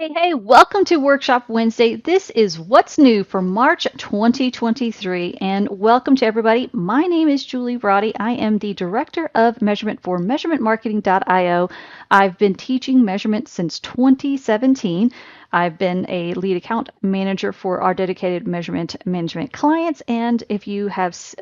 Hey, welcome to Workshop Wednesday. This is what's new for March 2023, and welcome to everybody. My name is Julie Roddy. I am the Director of Measurement for MeasurementMarketing.io. I've been teaching measurement since 2017. I've been a lead account manager for our dedicated measurement management clients, and if you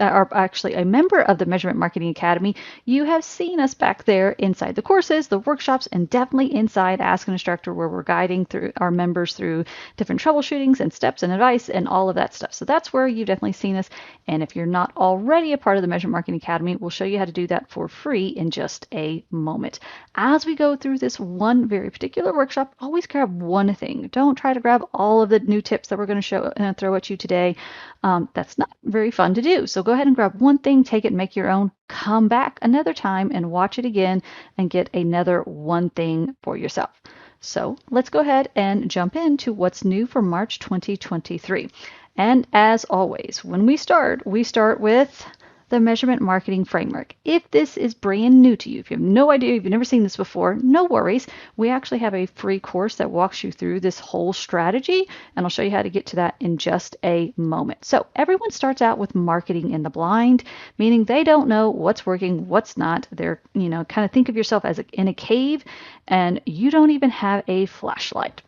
are actually a member of the Measurement Marketing Academy, you have seen us back there inside the courses, the workshops, and definitely inside Ask an Instructor, where we're guiding through our members through different troubleshootings and steps and advice and all of that stuff. So that's where you've definitely seen us. And if you're not already a part of the Measurement Marketing Academy, we'll show you how to do that for free in just a moment. As we go through this one very particular workshop, always grab one thing. Don't try to grab all of the new tips that we're going to show and throw at you today. That's not very fun to do. So go ahead and grab one thing, take it, and make your own. Come back another time and watch it again and get another one thing for yourself. So let's go ahead and jump into what's new for March 2023. And as always, when we start with the measurement marketing framework. If this is brand new to you, if you have no idea, if you've never seen this before, no worries. We actually have a free course that walks you through this whole strategy, and I'll show you how to get to that in just a moment. So everyone starts out with marketing in the blind, meaning they don't know what's working, what's not. They're, kind of think of yourself as in a cave, and you don't even have a flashlight.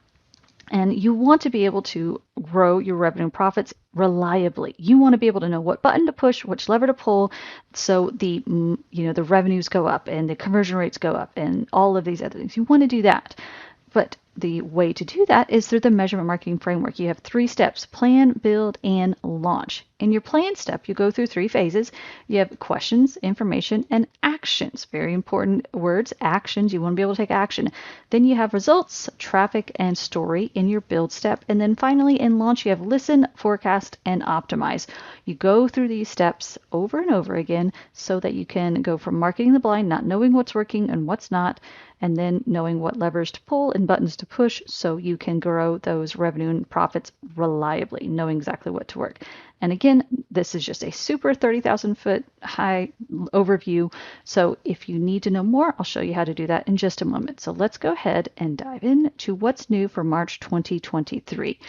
And you want to be able to grow your revenue and profits reliably. You want to be able to know what button to push, which lever to pull, so the revenues go up and the conversion rates go up and all of these other things. You want to do that. But the way to do that is through the measurement marketing framework. You have 3 steps: plan, build, and launch. In your plan step, you go through 3 phases. You have questions, information, and actions. Very important words, actions. You want to be able to take action. Then you have results, traffic, and story in your build step. And then finally in launch, you have listen, forecast, and optimize. You go through these steps over and over again so that you can go from marketing the blind, not knowing what's working and what's not, and then knowing what levers to pull and buttons to push so you can grow those revenue and profits reliably, knowing exactly what to work. And again, this is just a super 30,000 foot high overview. So if you need to know more, I'll show you how to do that in just a moment. So let's go ahead and dive into what's new for March 2023.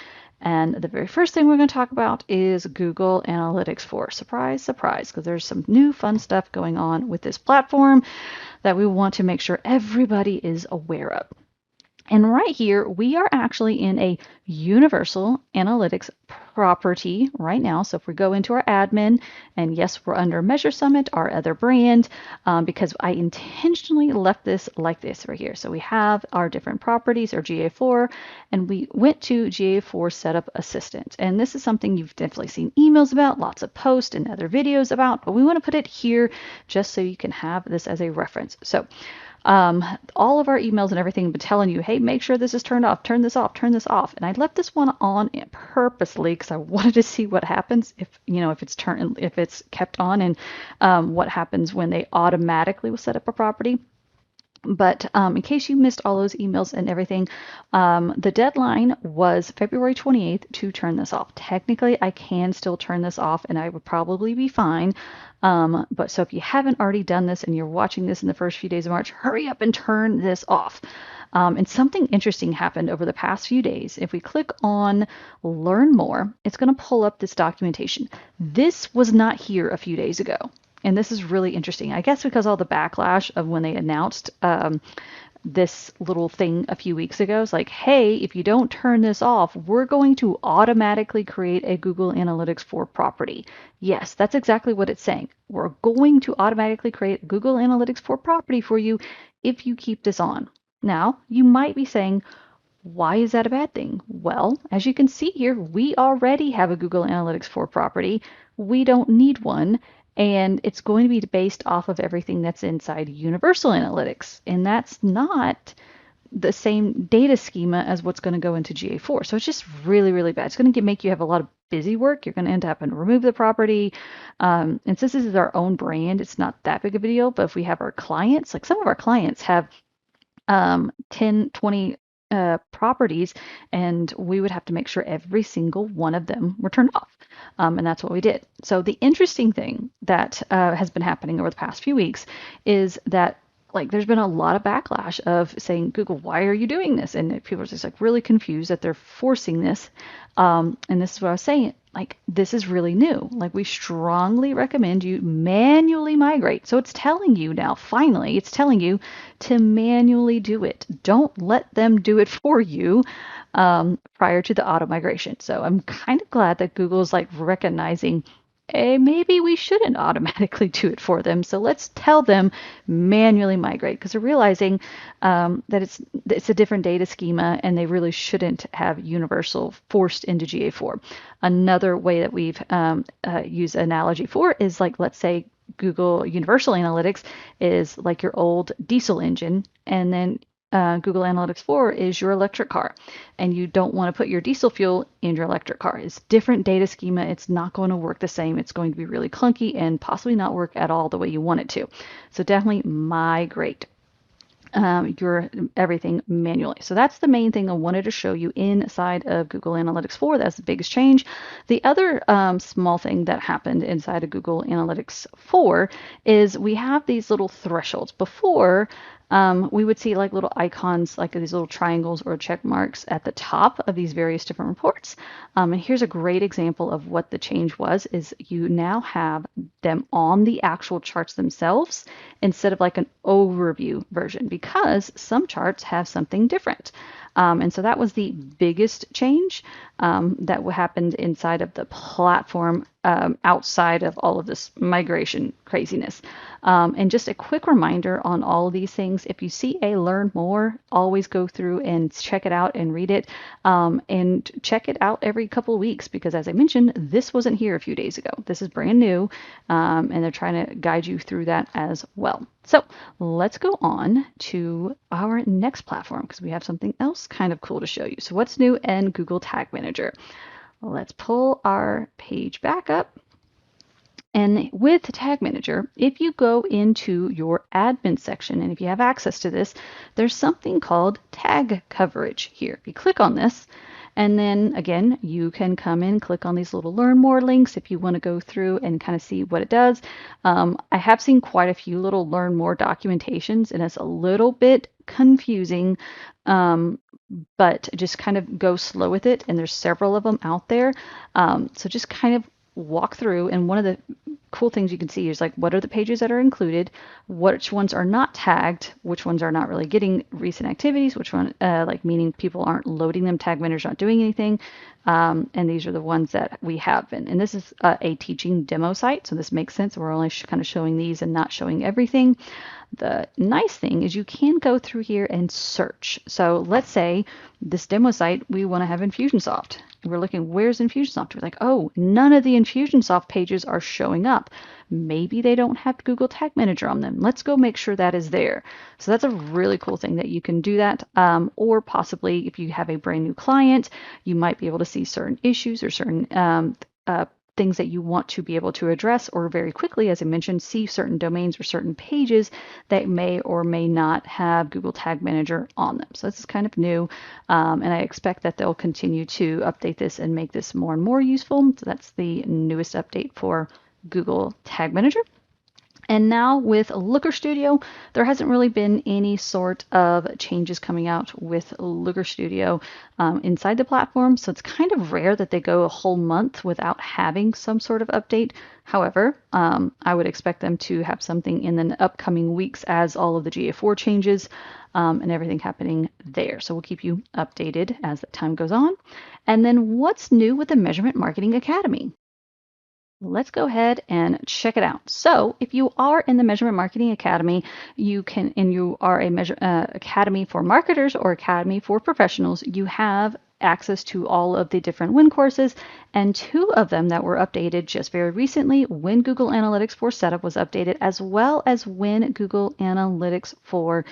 And the very first thing we're going to talk about is Google Analytics 4. Surprise, surprise, because there's some new fun stuff going on with this platform that we want to make sure everybody is aware of. And right here, we are actually in a universal analytics property right now. So if we go into our admin, and yes, we're under Measure Summit, our other brand, because I intentionally left this like this right here. So we have our different properties, our GA4, and we went to GA4 Setup Assistant. And this is something you've definitely seen emails about, lots of posts and other videos about, but we want to put it here just so you can have this as a reference. So all of our emails and everything have been telling you, hey, make sure this is turned off, turn this off, turn this off. And I left this one on purposely because I wanted to see what happens if it's kept on, and what happens when they automatically will set up a property. But in case you missed all those emails and everything, the deadline was February 28th to turn this off. Technically, I can still turn this off and I would probably be fine. But so if you haven't already done this and you're watching this in the first few days of March, hurry up and turn this off. And something interesting happened over the past few days. If we click on Learn More, it's going to pull up this documentation. This was not here a few days ago. And this is really interesting, I guess, because all the backlash of when they announced this little thing a few weeks ago. It's like, hey, if you don't turn this off, we're going to automatically create a Google Analytics 4 property. Yes, that's exactly what it's saying. We're going to automatically create a Google Analytics 4 property for you if you keep this on. Now, you might be saying, why is that a bad thing? Well, as you can see here, we already have a Google Analytics 4 property. We don't need one. And it's going to be based off of everything that's inside Universal Analytics. And that's not the same data schema as what's going to go into GA4. So it's just really, really bad. It's going to make you have a lot of busy work. You're going to end up and remove the property. And since this is our own brand, it's not that big of a deal. But if we have our clients, like some of our clients have 10, 20 properties, and we would have to make sure every single one of them were turned off. And that's what we did. So the interesting thing that has been happening over the past few weeks is that like there's been a lot of backlash of saying, Google, why are you doing this? And people are just like really confused that they're forcing this. And this is what I was saying. Like, this is really new. Like, we strongly recommend you manually migrate. So it's telling you now, finally, it's telling you to manually do it. Don't let them do it for you prior to the auto migration. So I'm kind of glad that Google's like recognizing maybe we shouldn't automatically do it for them. So let's tell them manually migrate because they're realizing that it's a different data schema and they really shouldn't have universal forced into GA4. Another way that we've used analogy for is like, let's say Google Universal Analytics is like your old diesel engine, and then Google Analytics 4 is your electric car, and you don't want to put your diesel fuel in your electric car. It's different data schema. It's not going to work the same. It's going to be really clunky and possibly not work at all the way you want it to. So definitely migrate your everything manually. So that's the main thing I wanted to show you inside of Google Analytics 4. That's the biggest change. The other small thing that happened inside of Google Analytics 4 is we have these little thresholds. Before, we would see like little icons, like these little triangles or check marks at the top of these various different reports. And here's a great example of what the change was, is you now have them on the actual charts themselves instead of like an overview version, because some charts have something different. And so that was the biggest change that happened inside of the platform outside of all of this migration craziness. And just a quick reminder on all of these things, if you see a learn more, always go through and check it out and read it, and check it out every couple of weeks, because as I mentioned, this wasn't here a few days ago. This is brand new, and they're trying to guide you through that as well. So let's go on to our next platform because we have something else kind of cool to show you. So what's new in Google Tag Manager? Let's pull our page back up. And with Tag Manager, if you go into your admin section, and if you have access to this, there's something called tag coverage here. If you click on this, and then again, you can come in, click on these little learn more links if you want to go through and kind of see what it does. I have seen quite a few little learn more documentations, and it's a little bit confusing, but just kind of go slow with it. And there's several of them out there. So just kind of walk through, and one of the cool things you can see is like what are the pages that are included, which ones are not tagged, which ones are not really getting recent activities, which one like meaning people aren't loading them, tag manager's not doing anything, and these are the ones that we have. And this is a teaching demo site, so this makes sense. We're only kind of showing these and not showing everything. The nice thing is you can go through here and search. So let's say this demo site, we want to have Infusionsoft. We're looking, where's Infusionsoft? We're like, oh, none of the Infusionsoft pages are showing up. Maybe they don't have Google Tag Manager on them. Let's go make sure that is there. So that's a really cool thing that you can do that. Or possibly if you have a brand new client, you might be able to see certain issues or certain things that you want to be able to address, or very quickly, as I mentioned, see certain domains or certain pages that may or may not have Google Tag Manager on them. So this is kind of new, and I expect that they'll continue to update this and make this more and more useful. So that's the newest update for Google Tag Manager. And now with Looker Studio, there hasn't really been any sort of changes coming out with Looker Studio inside the platform. So it's kind of rare that they go a whole month without having some sort of update. However, I would expect them to have something in the upcoming weeks as all of the GA4 changes and everything happening there. So we'll keep you updated as the time goes on. And then what's new with the Measurement Marketing Academy? Let's go ahead and check it out. So if you are in the Measurement Marketing Academy, you can, and you are a academy for marketers or academy for professionals, you have access to all of the different WIN courses, and 2 of them that were updated just very recently when Google Analytics 4 Setup was updated, as well as when Google Analytics 4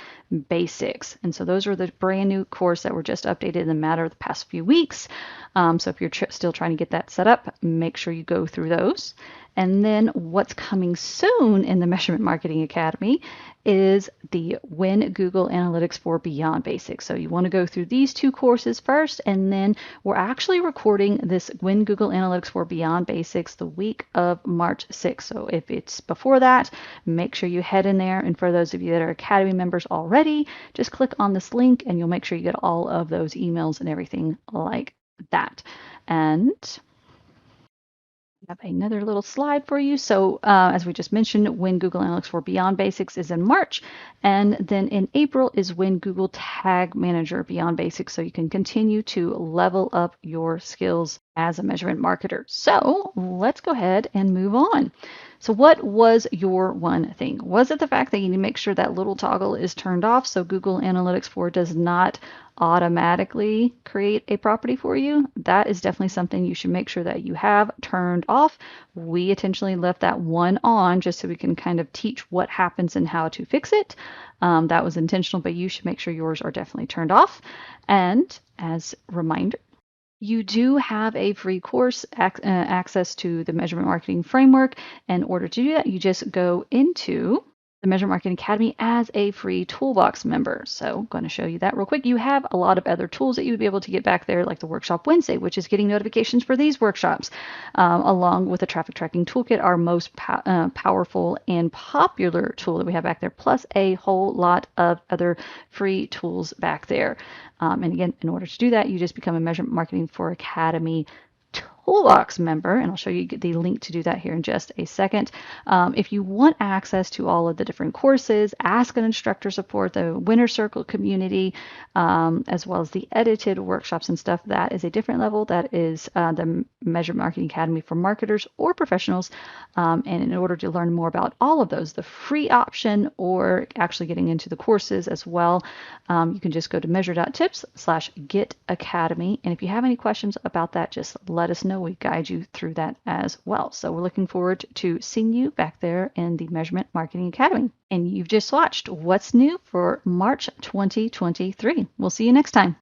Basics. And so those are the brand new course that were just updated in the matter of the past few weeks. So if you're still trying to get that set up, make sure you go through those. And then what's coming soon in the Measurement Marketing Academy is the Win Google Analytics for Beyond Basics. So you want to go through these two courses first, and then we're actually recording this Win Google Analytics for Beyond Basics the week of March 6th. So if it's before that, make sure you head in there. And for those of you that are Academy members already, just click on this link and you'll make sure you get all of those emails and everything like that. And I have another little slide for you. So as we just mentioned, when Google Analytics for Beyond Basics is in March, and then in April is when Google Tag Manager Beyond Basics, so you can continue to level up your skills as a measurement marketer. So let's go ahead and move on. So what was your one thing? Was it the fact that you need to make sure that little toggle is turned off so Google Analytics 4 does not automatically create a property for you? That is definitely something you should make sure that you have turned off. We intentionally left that one on just so we can kind of teach what happens and how to fix it. That was intentional, but you should make sure yours are definitely turned off. And as a reminder, you do have a free course access to the Measurement Marketing Framework. In order to do that, you just go into the Measurement Marketing Academy as a free toolbox member. So I'm going to show you that real quick. You have a lot of other tools that you would be able to get back there, like the Workshop Wednesday, which is getting notifications for these workshops, along with the Traffic Tracking Toolkit, our most powerful and popular tool that we have back there, plus a whole lot of other free tools back there. And again, in order to do that, you just become a Measurement Marketing for Academy Toolbox member, and I'll show you the link to do that here in just a second. If you want access to all of the different courses, Ask an Instructor support, the Winner Circle community, as well as the edited workshops and stuff, that is a different level. That is the Measurement Marketing Academy for marketers or professionals. And in order to learn more about all of those, the free option or actually getting into the courses as well, you can just go to measure.tips/getacademy. And if you have any questions about that, just let us know. We guide you through that as well. So we're looking forward to seeing you back there in the Measurement Marketing Academy. And you've just watched What's New for March 2023. We'll see you next time.